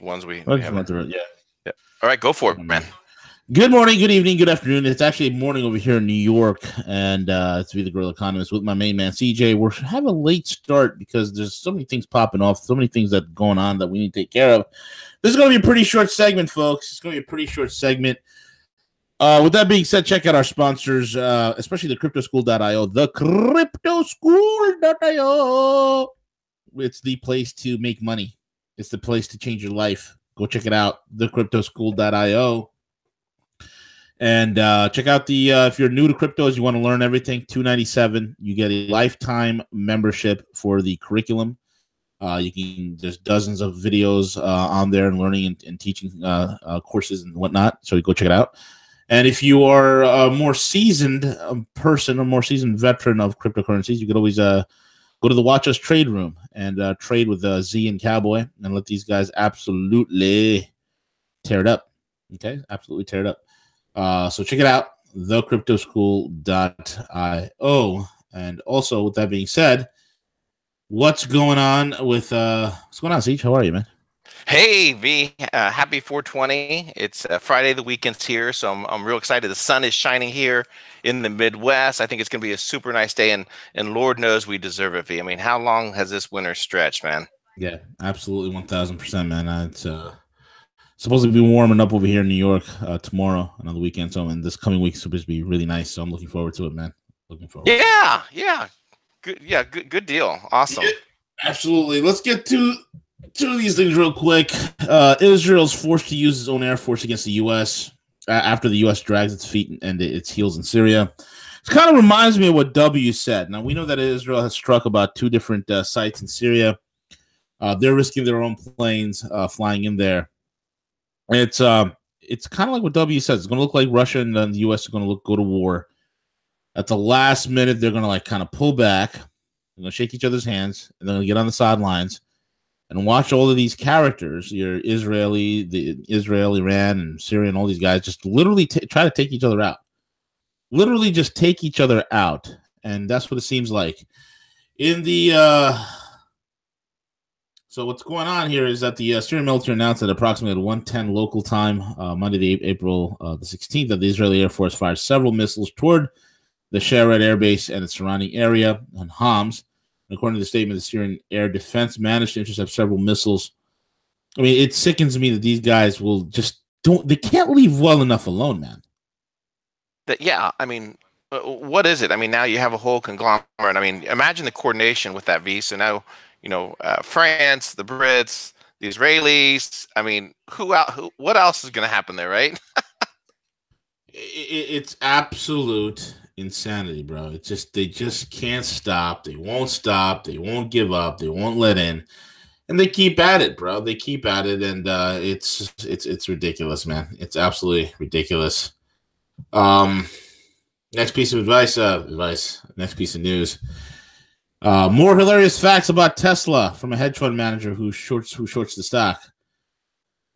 ones we I'll just haven't. run through it. Yeah. Yeah. All right, go for it, man. Good morning, good evening, good afternoon. It's actually morning over here in New York, and it's me, the Guerrilla Economist, with my main man, CJ. We're having a late start because there's so many things popping off, so many things that are going on that we need to take care of. This is going to be a pretty short segment, folks. It's going to be a pretty short segment. With that being said, check out our sponsors, especially the cryptoschool.io. The cryptoschool.io. It's the place to make money. It's the place to change your life. Go check it out, the cryptoschool.io. And check out the if you're new to cryptos, you want to learn everything, $297. You get a lifetime membership for the curriculum. There's dozens of videos on there and learning and teaching courses and whatnot. So go check it out. And if you are a more seasoned person, a more seasoned veteran of cryptocurrencies, you could always go to the Watch Us Trade Room and trade with Z and Cowboy and let these guys absolutely tear it up. Okay, absolutely tear it up. So check it out, thecryptoschool.io. And also, with that being said, what's going on with what's going on, Siege? How are you, man? Hey, V. Happy 420. It's Friday. The weekend's here, so I'm real excited. The sun is shining here in the Midwest. I think it's going to be a super nice day, and Lord knows we deserve it, V. I mean, how long has this winter stretched, man? Yeah, absolutely, 1,000%, man. It's supposed to be warming up over here in New York tomorrow and on the weekend. So, and this coming week is supposed to be really nice. So I'm looking forward to it, man. Looking forward. Yeah. Good. Yeah, good deal. Awesome. Yeah, absolutely. Let's get to these things real quick. Israel's forced to use its own air force against the U.S. After the U.S. drags its feet and its heels in Syria. It kind of reminds me of what W said. Now, we know that Israel has struck about 2 different sites in Syria. They're risking their own planes flying in there. It's kind of like what W says. It's going to look like Russia and then the U.S. are going to go to war. At the last minute, they're going to kind of pull back. They're going to shake each other's hands, and they're going to get on the sidelines and watch all of these characters, the Israel, Iran, and Syria, and all these guys just literally try to take each other out. Literally just take each other out. And that's what it seems like. So what's going on here is that the Syrian military announced that approximately at 1:10 local time, Monday, April the 16th, that the Israeli Air Force fired several missiles toward the Sharet Air Base and its surrounding area on Homs. And according to the statement, the Syrian Air Defense managed to intercept several missiles. I mean, it sickens me that these guys will just they can't leave well enough alone, man. Yeah, I mean, what is it? I mean, now you have a whole conglomerate. I mean, imagine the coordination with that, V. So now, France, the Brits, the Israelis. I mean, what else is going to happen there, right? It's absolute insanity, bro. It's just they just can't stop. They won't stop. They won't give up. They won't let in, and they keep at it, bro. They keep at it, and it's ridiculous, man. It's absolutely ridiculous. Next piece of advice. Next piece of news. More hilarious facts about Tesla from a hedge fund manager who shorts the stock.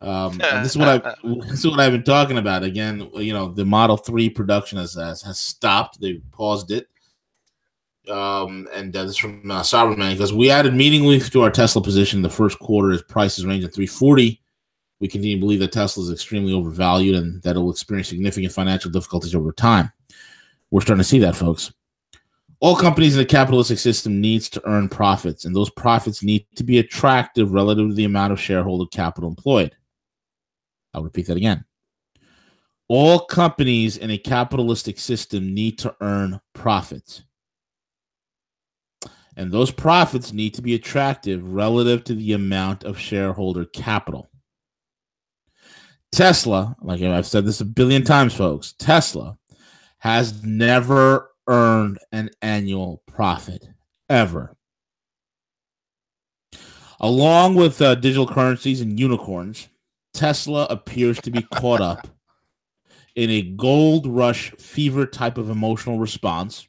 And this is what I've been talking about. Again, the Model 3 production has stopped. They paused it. And this is from Sovereign Man. He goes, we added meaningfully to our Tesla position in the first quarter as prices range at 340. We continue to believe that Tesla is extremely overvalued and that it will experience significant financial difficulties over time. We're starting to see that, folks. All companies in the capitalistic system needs to earn profits, and those profits need to be attractive relative to the amount of shareholder capital employed. I'll repeat that again. All companies in a capitalistic system need to earn profits, and those profits need to be attractive relative to the amount of shareholder capital. Tesla, like I've said this a billion times, folks, Tesla has never earned an annual profit, ever. Along with digital currencies and unicorns, Tesla appears to be caught up in a gold rush fever type of emotional response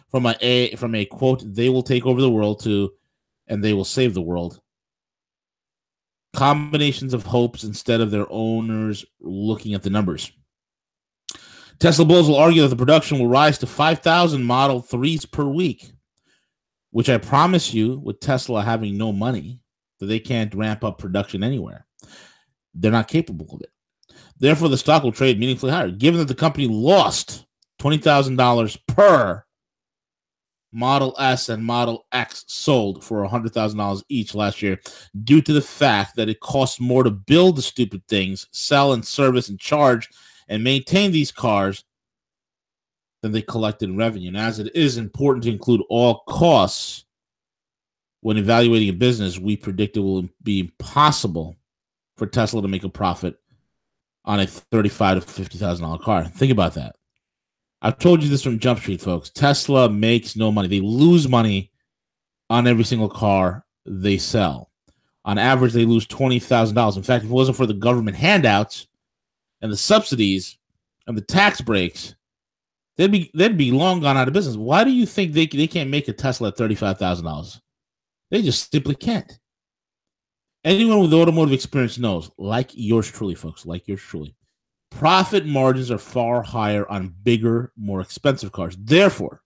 from a quote, they will take over the world to, and they will save the world. Combinations of hopes instead of their owners looking at the numbers. Tesla bulls will argue that the production will rise to 5,000 Model 3s per week, which I promise you, with Tesla having no money, that they can't ramp up production anywhere. They're not capable of it. Therefore, the stock will trade meaningfully higher. Given that the company lost $20,000 per Model S and Model X sold for $100,000 each last year due to the fact that it costs more to build the stupid things, sell and service and charge and maintain these cars than they collect in revenue. And as it is important to include all costs when evaluating a business, we predict it will be impossible for Tesla to make a profit on a $35,000 to $50,000 car. Think about that. I've told you this from Jump Street, folks. Tesla makes no money. They lose money on every single car they sell. On average, they lose $20,000. In fact, if it wasn't for the government handouts and the subsidies and the tax breaks, they'd be long gone out of business. Why do you think they can't make a Tesla at $35,000? They just simply can't. Anyone with automotive experience knows, like yours truly, folks, like yours truly, profit margins are far higher on bigger, more expensive cars. Therefore,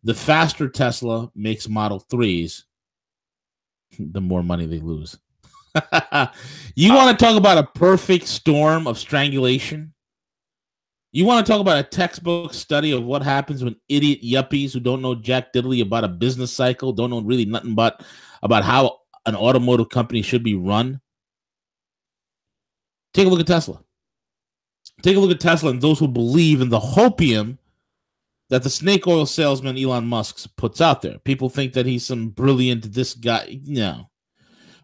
the faster Tesla makes Model 3s, the more money they lose. You want to talk about a perfect storm of strangulation? You want to talk about a textbook study of what happens when idiot yuppies who don't know jack diddly about a business cycle, don't know really nothing but about how an automotive company should be run? Take a look at Tesla. Take a look at Tesla and those who believe in the hopium that the snake oil salesman Elon Musk puts out there. People think that he's some brilliant, this guy. No.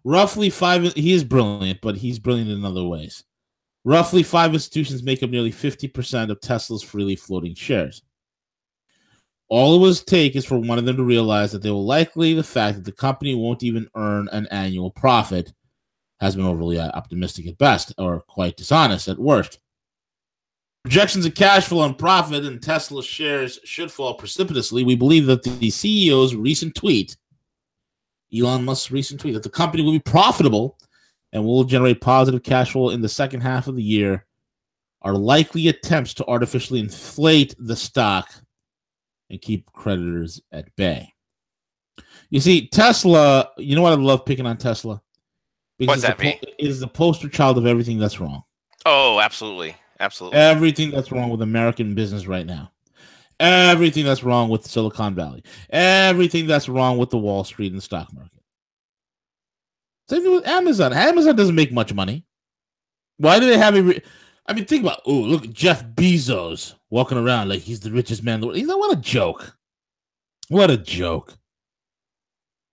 He is brilliant, but he's brilliant in other ways. Roughly 5 institutions make up nearly 50% of Tesla's freely floating shares. All it will take is for one of them to realize that they will likely the fact that the company won't even earn an annual profit has been overly optimistic at best, or quite dishonest at worst. Projections of cash flow and profit in Tesla shares should fall precipitously. We believe that the CEO's recent tweet, Elon Musk's recent tweet, that the company will be profitable and will generate positive cash flow in the second half of the year are likely attempts to artificially inflate the stock and keep creditors at bay. You see, Tesla, you know what I love picking on Tesla? What's that mean? It is the poster child of everything that's wrong. Oh, absolutely. Absolutely. Everything that's wrong with American business right now. Everything that's wrong with Silicon Valley. Everything that's wrong with the Wall Street and the stock market. Same thing with Amazon. Amazon doesn't make much money. Why do they have think about, look at Jeff Bezos walking around like he's the richest man in the world. What a joke. What a joke.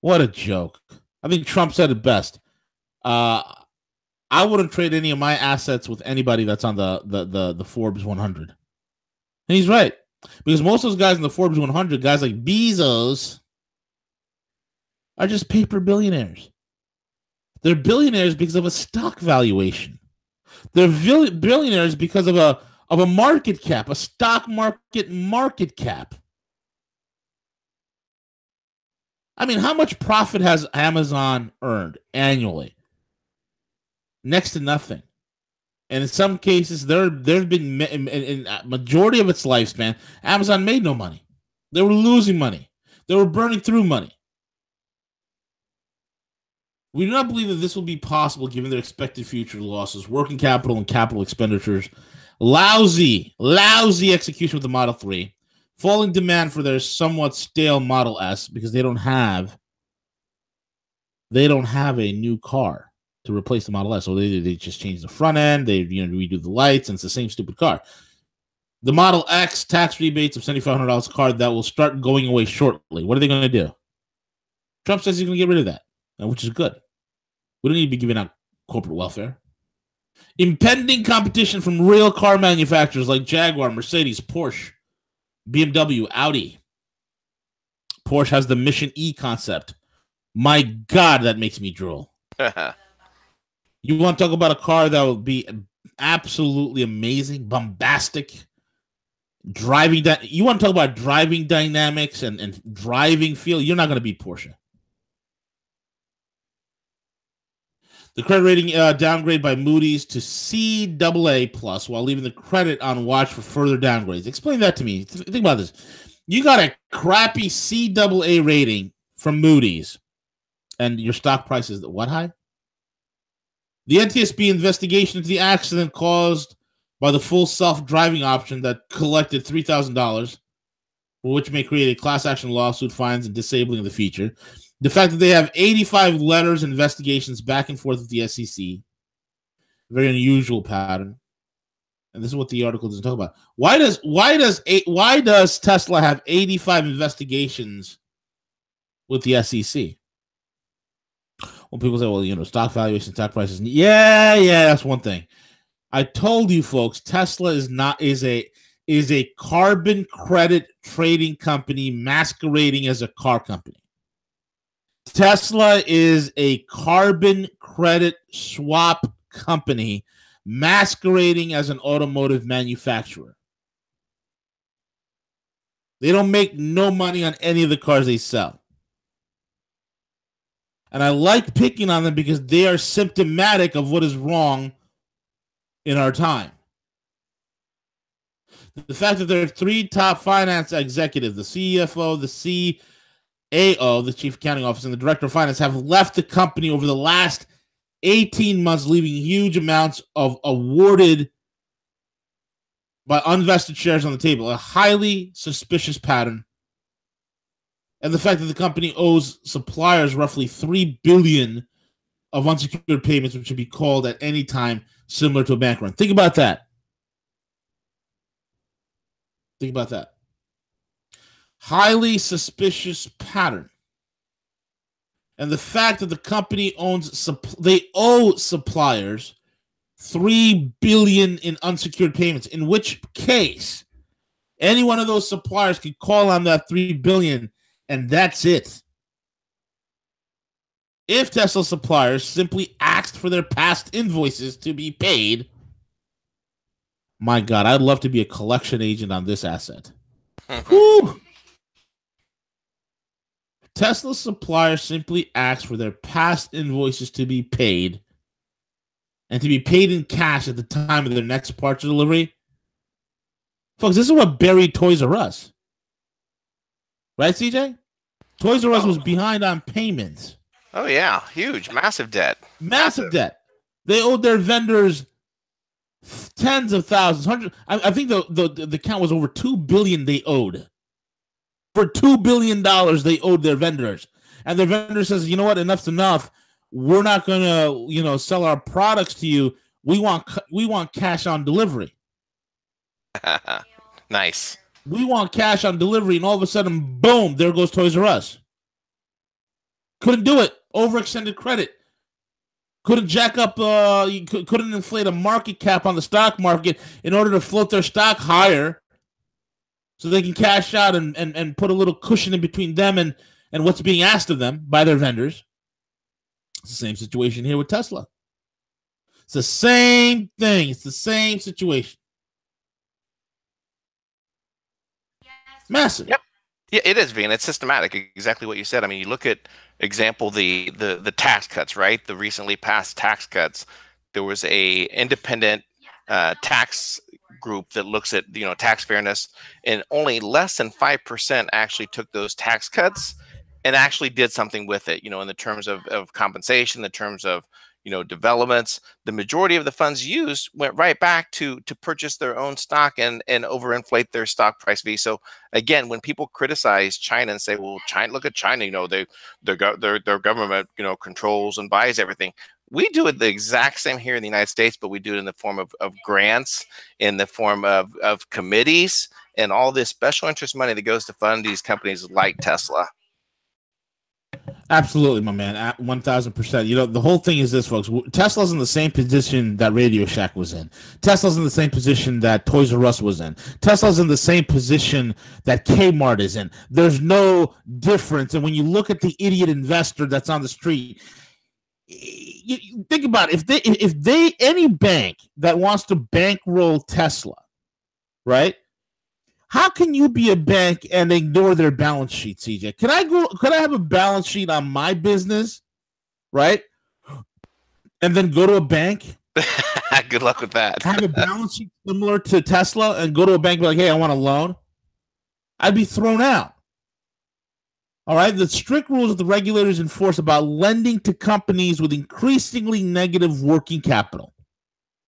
What a joke. I think Trump said it best. I wouldn't trade any of my assets with anybody that's on the Forbes 100. And he's right. Because most of those guys in the Forbes 100, guys like Bezos, are just paper billionaires. They're billionaires because of a stock valuation. They're billionaires because of a market cap, a stock market cap. I mean, how much profit has Amazon earned annually? Next to nothing. And in some cases, there have been, in a majority of its lifespan, Amazon made no money. They were losing money. They were burning through money. We do not believe that this will be possible given their expected future losses, working capital and capital expenditures, lousy execution with the Model 3, falling demand for their somewhat stale Model S because they don't have a new car to replace the Model S. So they just change the front end, they redo the lights, and it's the same stupid car. The Model X tax rebates of $7,500 car that will start going away shortly. What are they going to do? Trump says he's going to get rid of that, which is good. We don't need to be giving out corporate welfare. Impending competition from real car manufacturers like Jaguar, Mercedes, Porsche, BMW, Audi. Porsche has the Mission E concept. My God, that makes me drool. You want to talk about a car that will be absolutely amazing, bombastic, driving that. You want to talk about driving dynamics and driving feel? You're not going to beat Porsche. The credit rating downgrade by Moody's to CAA+, while leaving the credit on watch for further downgrades. Explain that to me. Think about this. You got a crappy CAA rating from Moody's, and your stock price is what high? The NTSB investigation into the accident caused by the full self-driving option that collected $3,000, which may create a class action lawsuit, fines, and disabling of the feature. The fact that they have 85 letters, investigations back and forth with the SEC, very unusual pattern. And this is what the article doesn't talk about. Why does Tesla have 85 investigations with the SEC? When people say, well, stock valuation, stock prices. Yeah, that's one thing. I told you folks, Tesla is a carbon credit trading company masquerading as a car company. Tesla is a carbon credit swap company masquerading as an automotive manufacturer. They don't make no money on any of the cars they sell. And I like picking on them because they are symptomatic of what is wrong in our time. The fact that there are three top finance executives, the CFO, the CAO, the Chief Accounting Officer, and the Director of Finance, have left the company over the last 18 months, leaving huge amounts of awarded by unvested shares on the table, a highly suspicious pattern. And the fact that the company owes suppliers roughly $3 billion of unsecured payments, which should be called at any time, similar to a bank run. Think about that. Highly suspicious pattern. And the fact that the company they owe suppliers $3 billion in unsecured payments, in which case any one of those suppliers could call on that $3 billion, and that's it. If Tesla suppliers simply asked for their past invoices to be paid, my God, I'd love to be a collection agent on this asset. Whew. Tesla suppliers simply asked for their past invoices to be paid and to be paid in cash at the time of their next parts delivery. Folks, this is what buried Toys R Us. Right, CJ? Toys R Us was behind on payments. Oh, yeah. Huge. Massive debt. Massive debt. They owed their vendors tens of thousands, hundreds. I think the count was over $2 billion they owed. For $2 billion they owed their vendors. And their vendor says, you know what, enough's enough. We're not going to, sell our products to you. We want cash on delivery. Nice. We want cash on delivery, and all of a sudden, boom, there goes Toys R Us. Couldn't do it. Overextended credit. Couldn't jack up, couldn't inflate a market cap on the stock market in order to float their stock higher so they can cash out and put a little cushion in between them and what's being asked of them by their vendors. It's the same situation here with Tesla. It's the same thing. It's the same situation. Massive. Yep. Yeah, it is, Vin. It's systematic. Exactly what you said. I mean, you look at example the tax cuts, right? The recently passed tax cuts. There was a independent tax group that looks at tax fairness, and only less than 5% actually took those tax cuts and actually did something with it. In the terms of compensation, the terms of developments. The majority of the funds used went right back to purchase their own stock and overinflate their stock price fee. So again, when people criticize China and say, well, China, look at China, their government controls and buys everything. We do it the exact same here in the United States, but we do it in the form of grants, in the form of committees, and all this special interest money that goes to fund these companies like Tesla. Absolutely, my man. 1,000%. The whole thing is this, folks. Tesla's in the same position that Radio Shack was in. Tesla's in the same position that Toys R Us was in. Tesla's in the same position that Kmart is in. There's no difference. And when you look at the idiot investor that's on the street, you think about it. If they any bank that wants to bankroll Tesla, right? How can you be a bank and ignore their balance sheet, CJ? Could I have a balance sheet on my business, right? And then go to a bank? Good luck with that. Have a balance sheet similar to Tesla and go to a bank and be like, hey, I want a loan? I'd be thrown out. All right, the strict rules that the regulators enforce about lending to companies with increasingly negative working capital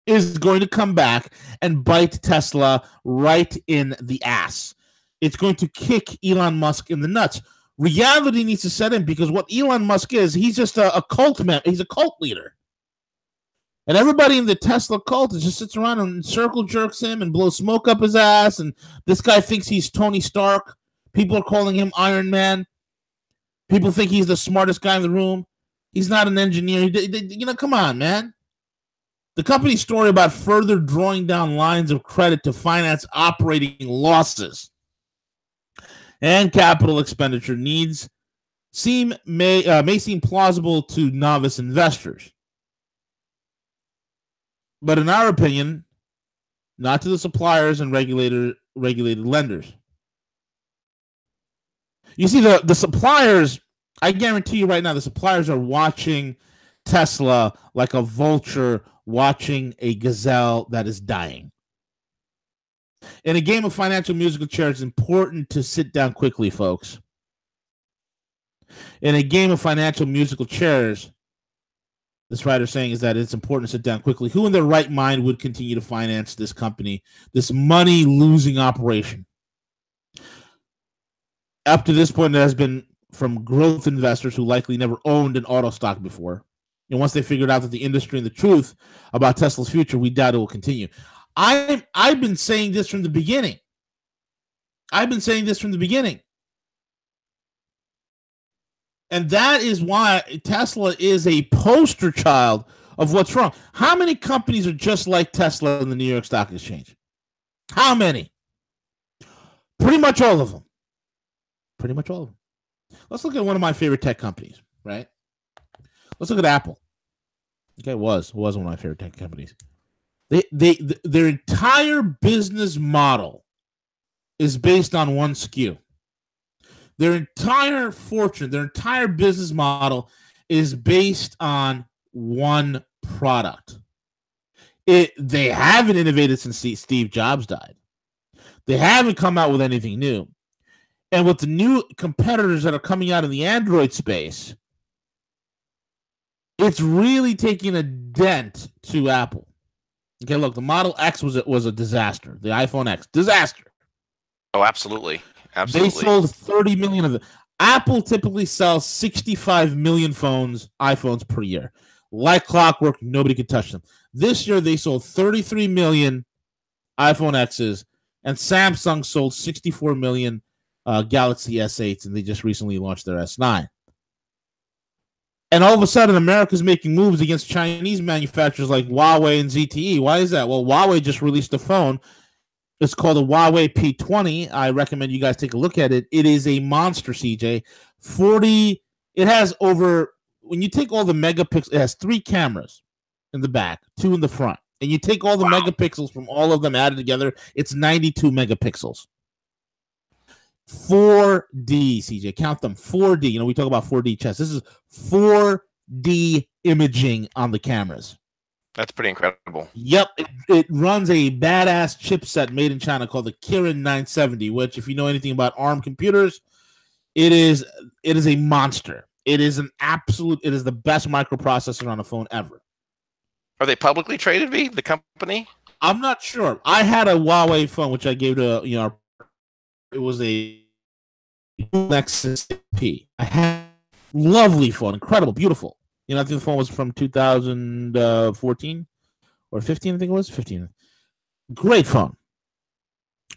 is going to come back and bite Tesla right in the ass. It's going to kick Elon Musk in the nuts. Reality needs to set in, because what Elon Musk is, he's just a cult man. He's a cult leader. And everybody in the Tesla cult just sits around and circle jerks him and blows smoke up his ass. And this guy thinks he's Tony Stark. People are calling him Iron Man. People think he's the smartest guy in the room. He's not an engineer. Come on, man. The company's story about further drawing down lines of credit to finance operating losses and capital expenditure needs may seem plausible to novice investors. But in our opinion, not to the suppliers and regulated lenders. You see, the suppliers, I guarantee you right now, the suppliers are watching Tesla like a vulture watching a gazelle that is dying. In a game of financial musical chairs, it's important to sit down quickly, folks. In a game of financial musical chairs, this writer saying is that it's important to sit down quickly. Who in their right mind would continue to finance this company, this money-losing operation? Up to this point, it has been from growth investors who likely never owned an auto stock before. And once they figured out that the industry and the truth about Tesla's future, we doubt it will continue. I've been saying this from the beginning. And that is why Tesla is a poster child of what's wrong. How many companies are just like Tesla in the New York Stock Exchange? How many? Pretty much all of them. Let's look at one of my favorite tech companies, right? Let's look at Apple. Okay, was one of my favorite tech companies. Their entire business model is based on one SKU. Their entire fortune, their entire business model is based on one product. They haven't innovated since Steve Jobs died. They haven't come out with anything new. And with the new competitors that are coming out in the Android space, it's really taking a dent to Apple. Okay, look, the Model X was a disaster. The iPhone X, disaster. Oh, absolutely. They sold 30 million of them. Apple typically sells 65 million iPhones per year. Like clockwork, nobody could touch them. This year, they sold 33 million iPhone X's, and Samsung sold 64 million Galaxy S8s, and they just recently launched their S9. And all of a sudden, America's making moves against Chinese manufacturers like Huawei and ZTE. Why is that? Well, Huawei just released a phone. It's called a Huawei P20. I recommend you guys take a look at it. It is a monster, CJ. It has over, when you take all the megapixels, it has 3 cameras in the back, 2 in the front. And you take all the megapixels from all of them added together, it's 92 megapixels. 4D, CJ. Count them. 4D. You know, we talk about 4D chess. This is 4D imaging on the cameras. That's pretty incredible. Yep. It runs a badass chipset made in China called the Kirin 970, which, if you know anything about ARM computers, it is a monster. It is the best microprocessor on a phone ever. Are they publicly traded, V, the company? I'm not sure. I had a Huawei phone, which I gave to, it was a Nexus P. I had lovely phone, incredible, beautiful. I think the phone was from 2014 or 15, I think it was 15. Great phone.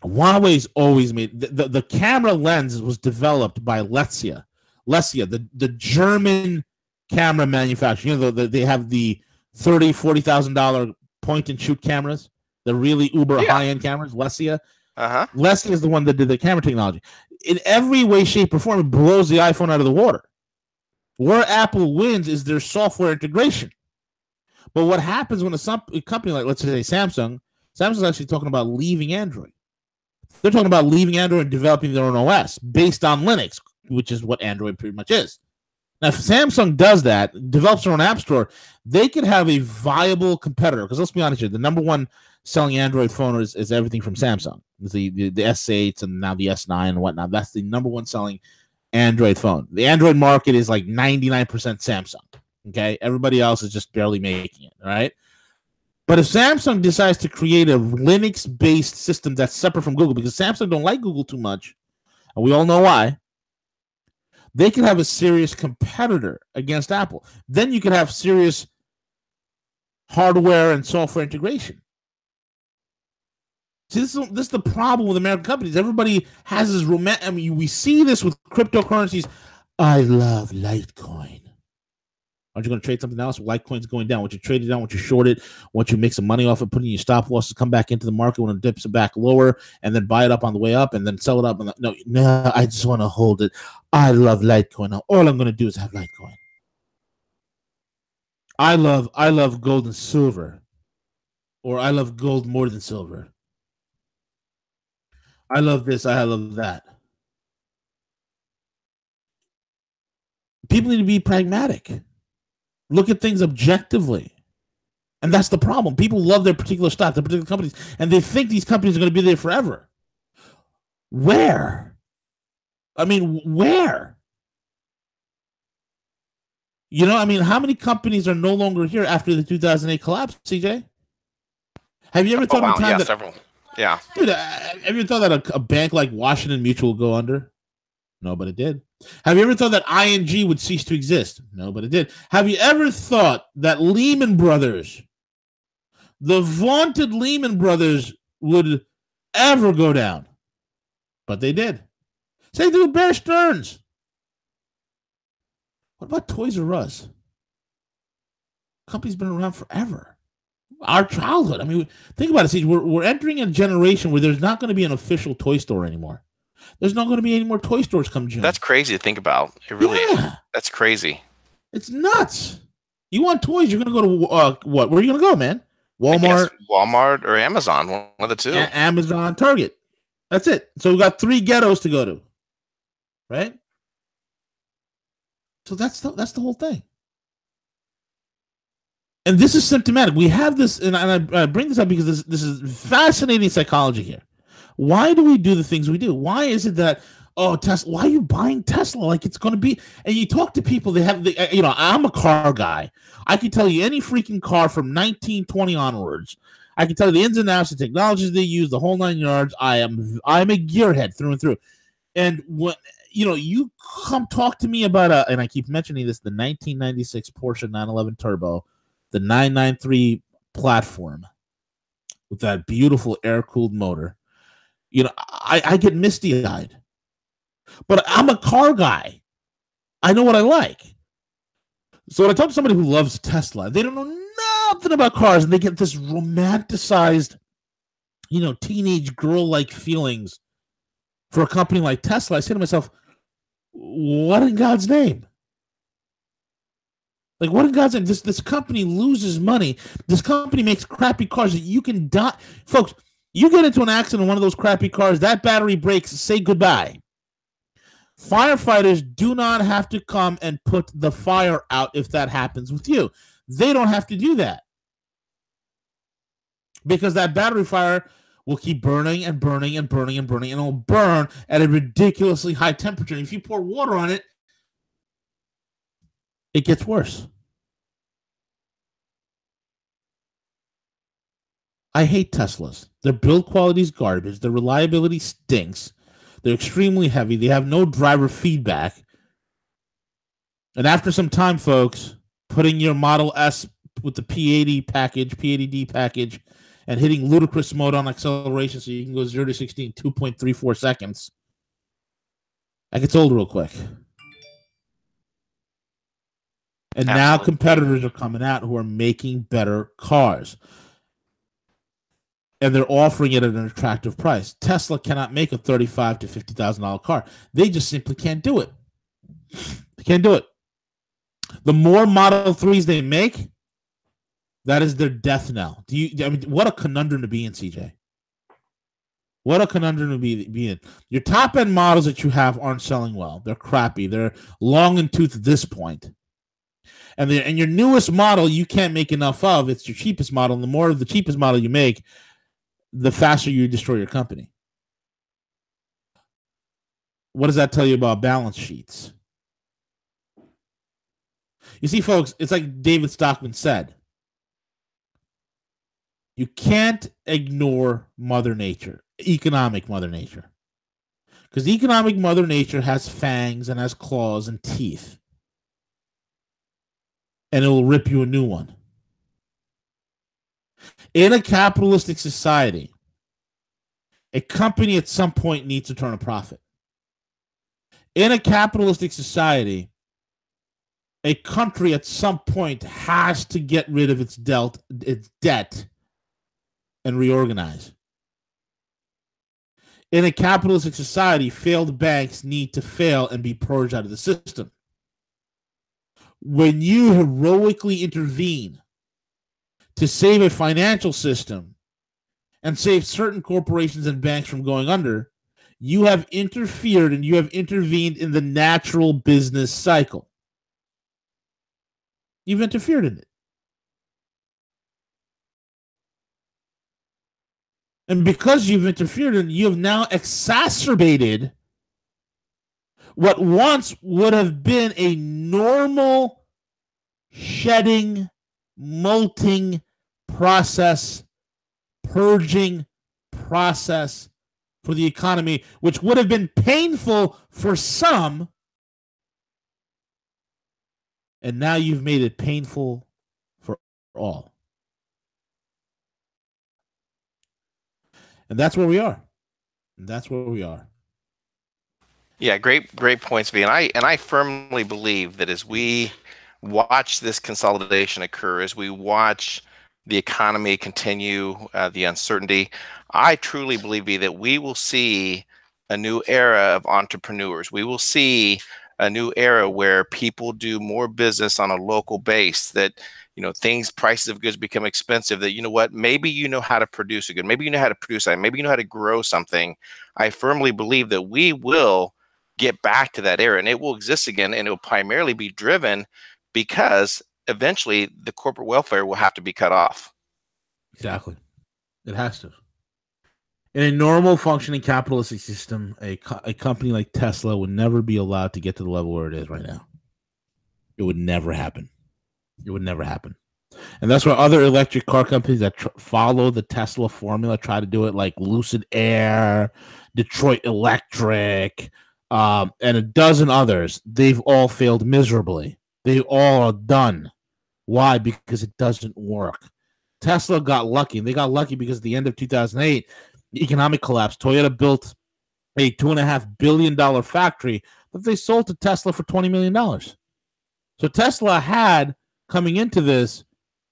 Huawei's always made the camera lens was developed by Lesia, the German camera manufacturer. They have the $30,000-$40,000 point and shoot cameras, the really uber high-end cameras. Lesia. Lesia is the one that did the camera technology. In every way, shape, or form, it blows the iPhone out of the water. Where Apple wins is their software integration. But what happens when a company like, let's say, Samsung's actually talking about leaving Android. They're talking about leaving Android and developing their own OS based on Linux, which is what Android pretty much is. Now, if Samsung does that, develops their own app store, they could have a viable competitor. Because let's be honest here, the number one selling Android phone is everything from Samsung. It's the S8s and now the S9 and whatnot. That's the number one selling Android phone. The Android market is like 99% Samsung. Okay, everybody else is just barely making it. All right. But if Samsung decides to create a Linux-based system that's separate from Google, because Samsung don't like Google too much, and we all know why, they can have a serious competitor against Apple. Then you can have serious hardware and software integration. See, this is the problem with American companies. Everybody has this romantic. I mean, we see this with cryptocurrencies. I love Litecoin. Aren't you going to trade something else? Litecoin's going down. Once you trade it down, once you short it, once you make some money off it, putting your stop losses, come back into the market when it dips it back lower, and then buy it up on the way up, and then sell it up. No, I just want to hold it. I love Litecoin. Now, all I'm going to do is have Litecoin. I love gold and silver, or I love gold more than silver. I love this. I love that. People need to be pragmatic. Look at things objectively. And that's the problem. People love their particular stock, their particular companies, and they think these companies are going to be there forever. Where? I mean, where? You know, I mean, how many companies are no longer here after the 2008 collapse, CJ? Have you ever thought of a time that several? Yeah. Dude, have you ever thought that a bank like Washington Mutual would go under? No, but it did. Have you ever thought that ING would cease to exist? No, but it did. Have you ever thought that Lehman Brothers, the vaunted Lehman Brothers, would ever go down? But they did. Same thing with Bear Stearns. What about Toys R Us? Company's been around forever. Our childhood. I mean, think about it. See, we're entering a generation where there's not going to be an official toy store anymore. There's not going to be any more toy stores come June. That's crazy to think about. It really is. That's crazy. It's nuts. You want toys, you're going to go to, what? Where are you going to go, man? Walmart or Amazon, one of the two. Amazon, Target. That's it. So we got 3 ghettos to go to. Right? So that's the whole thing. And this is symptomatic. We have this, and I bring this up because this is fascinating psychology here. Why do we do the things we do? Why is it that, Tesla, why are you buying Tesla? Like it's going to be, and you talk to people, I'm a car guy. I can tell you any freaking car from 1920 onwards. I can tell you the ins and outs, the technologies they use, the whole 9 yards. I'm a gearhead through and through. And when, you come talk to me about and I keep mentioning this, the 1996 Porsche 911 Turbo, the 993 platform with that beautiful air-cooled motor. I get misty-eyed. But I'm a car guy. I know what I like. So when I talk to somebody who loves Tesla, they don't know nothing about cars, and they get this romanticized, teenage girl-like feelings for a company like Tesla. I say to myself, what in God's name? Like, what in God's name? This company loses money. This company makes crappy cars that you can die. Folks, you get into an accident in one of those crappy cars, that battery breaks, say goodbye. Firefighters do not have to come and put the fire out if that happens with you. They don't have to do that. Because that battery fire will keep burning and burning and burning and burning, and it'll burn at a ridiculously high temperature. And if you pour water on it, it gets worse. I hate Teslas. Their build quality is garbage. Their reliability stinks. They're extremely heavy. They have no driver feedback. And after some time, folks, putting your Model S with the P80 package, P80D package, and hitting ludicrous mode on acceleration so you can go 0 to 60 in 2.34 seconds, that gets old real quick. And now competitors are coming out who are making better cars. And they're offering it at an attractive price. Tesla cannot make a $35,000 to $50,000 car. They just simply can't do it. They can't do it. The more Model 3s they make, that is their death knell. What a conundrum to be in, CJ. What a conundrum to be in. Your top-end models that you have aren't selling well. They're crappy. They're long in tooth at this point. And your newest model you can't make enough of. It's your cheapest model. And the more of the cheapest model you make, the faster you destroy your company. what does that tell you about balance sheets? You see, folks, it's like David Stockman said. You can't ignore Mother Nature, economic Mother Nature. Because economic Mother Nature has fangs and has claws and teeth. And it will rip you a new one. In a capitalistic society, a company at some point needs to turn a profit. In a capitalistic society, a country at some point has to get rid of its debt and reorganize. In a capitalistic society, failed banks need to fail and be purged out of the system. When you heroically intervene to save a financial system and save certain corporations and banks from going under, you have interfered and you have intervened in the natural business cycle. You've interfered in it. And because you've interfered in it, you have now exacerbated what once would have been a normal shedding, molting process, purging process for the economy, which would have been painful for some. And now you've made it painful for all. And that's where we are. And that's where we are. Yeah, great points, V. And I firmly believe that as we watch this consolidation occur, as we watch the economy continue, the uncertainty, I truly believe, V, that we will see a new era of entrepreneurs. We will see a new era where people do more business on a local base, that prices of goods become expensive, that maybe you know how to produce a good, maybe you know how to produce that, maybe you know how to grow something. I firmly believe that we will get back to that era, and it will exist again, and it will primarily be driven because eventually the corporate welfare will have to be cut off. Exactly. It has to. In a normal functioning capitalistic system, a company like Tesla would never be allowed to get to the level where it is right now. It would never happen. It would never happen. And that's where other electric car companies that follow the Tesla formula try to do it, like Lucid Air, Detroit Electric, and a dozen others. They've all failed miserably. They all are done. Why? Because it doesn't work. Tesla got lucky, and they got lucky because at the end of 2008, the economic collapse, Toyota built a $2.5 billion factory that they sold to Tesla for $20 million. So Tesla had, coming into this,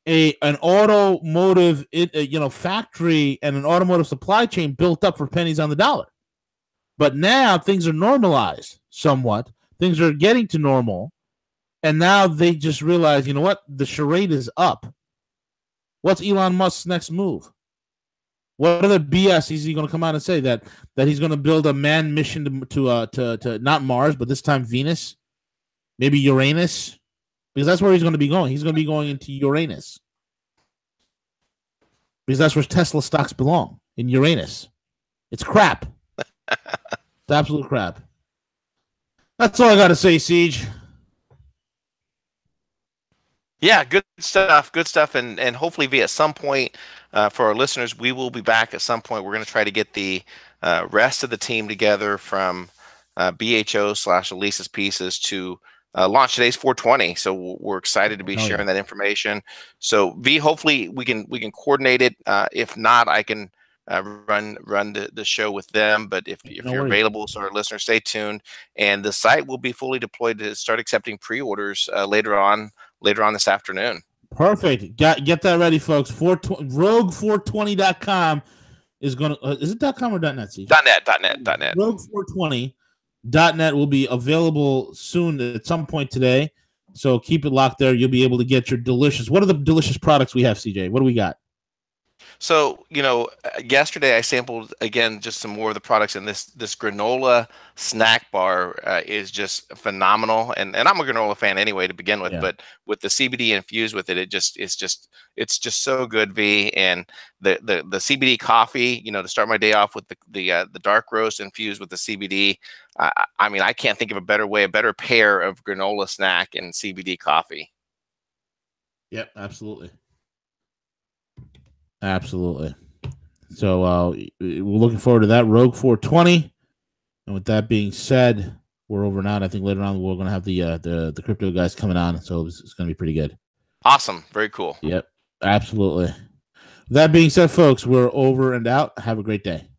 an automotive factory and an automotive supply chain built up for pennies on the dollar. But now things are normalized somewhat. Things are getting to normal. And now they just realize, you know what? The charade is up. What's Elon Musk's next move? What other BS is he going to come out and say? That he's going to build a manned mission to not Mars, but this time Venus, maybe Uranus, because that's where he's going to be going. He's going to be going into Uranus because that's where Tesla stocks belong, in Uranus. It's crap. It's absolute crap. That's all I got to say, Siege. Yeah, good stuff, and hopefully, V, at some point, for our listeners, we will be back at some point. We're going to try to get the rest of the team together from BHO/Elisa's Pieces to launch today's 420. So we're excited to be sharing that information. So V, hopefully we can coordinate it. If not, I can run the show with them. But if you're available, so our listeners, stay tuned. And the site will be fully deployed to start accepting pre-orders later on this afternoon. Perfect. Get that ready, folks. Rogue420.com is going to is it .com or .net? Steve? .net. Rogue420.net will be available soon at some point today. So keep it locked there. You'll be able to get your delicious. What are the delicious products we have, CJ? What do we got? So, yesterday I sampled again just some more of the products, and this granola snack bar is just phenomenal. And I'm a granola fan anyway to begin with, Yeah. but with the CBD infused with it, it's just so good, V. And the CBD coffee, to start my day off with the dark roast infused with the CBD. I mean, I can't think of a better way, a better pair of granola snack and CBD coffee. Yep, absolutely. Absolutely. So we're looking forward to that Rogue 420. And with that being said, we're over now. And I think later on we're going to have the crypto guys coming on, so it's going to be pretty good. Awesome, very cool. Yep, absolutely. That being said, folks, we're over and out. Have a great day.